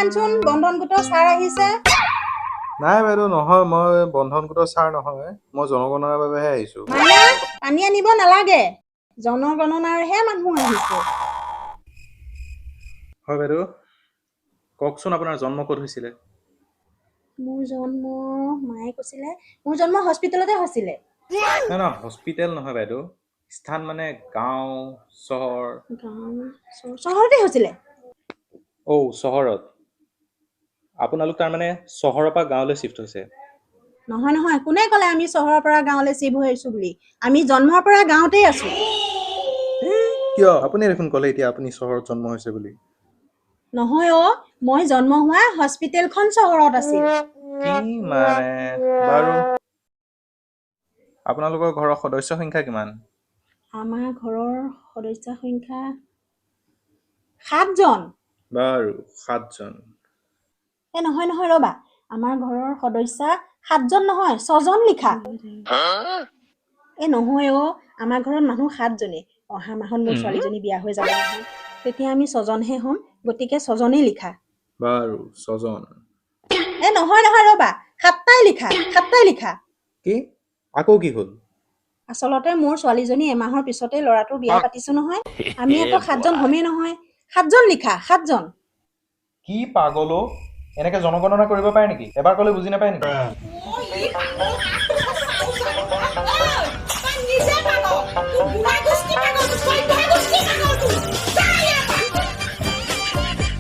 আনচোন বন্ধন গোটৰ ছাৰ আহিছে নাই বাইদেউ নহয় মই বন্ধন গোটৰ ছাৰ নহয় মই জনগণনাৰ বাবেহে আহিছোঁ মানে পানী আনিব নালাগে জনগণনাৰহে মানুহ আহিছে হয় বাইদেউ কওকচোন আপোনাৰ জন্ম ক'ত হৈছিলে মোৰ জন্ম মায়ে কৈছিলে মোৰ জন্ম হস্পিটেলতে হৈছিলে নাই নহয় হস্পিটেল নহয় বাইদেউ স্থান মানে গাঁও চহৰ চহৰতে হৈছিলে চহৰত আপোনালোক তাৰমানে চহৰৰ পৰা গাঁৱলৈ শ্বিফ্ট হৈছে নহয় নহয় কোনে ক'লে আমি চহৰৰ পৰা গাঁৱলৈ চিভ হৈ আহিছো বুলি আমি জন্মৰ পৰা গাঁৱতেই আছো কিয় আপুনি দেখোন ক'লে এতিয়া আপুনি চহৰত জন্ম হৈছে বুলি নহয় মই জন্ম হোৱা হস্পিটেলখন চহৰত আছিল কি মানে বাৰু আপোনালোকৰ ঘৰৰ সদস্য সংখ্যা কিমান আমাৰ ঘৰৰ সদস্য সংখ্যা 7 জন বাৰু 7 জন নহয় নহয় ৰ'বা আমাৰ ঘৰৰ সদস্য 7 জন নহয় 6 জন লিখা নহয় আমাৰ ঘৰত মানুহ 7 জনেই অহা মাহত মোৰ ছোৱালীজনী বিয়া হৈ যাব নহয় তেতিয়া আমি 6 জনহে হ'ম গতিকে 6 জনেই লিখা বাৰু 6 জন নহয় নহয় ৰ'বা 7টাই লিখা কি আকৌ কি হ'ল আচলতে মোৰ ছোৱালীজনী এমাহৰ পিছতে ল'ৰাটোৰ বিয়া পাতিছো নহয় আমি আকৌ 7 জন হ'মেই নহয় 7 জন লিখা 7 জন কি পাগল এনেকে জনগণনা কৰিব পাৰে নেকি এবাৰ ক'লে বুজি নাপায় নেকি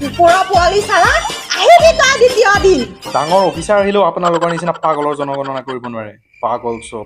কুকুৰা পোৱালি চালা আহিবি তই দ্বিতীয় দিন ডাঙৰ অফিচাৰ আহিলেও আপোনালোকৰ নিচিনা পাগলৰ জনগণনা কৰিব নোৱাৰে পাগল চব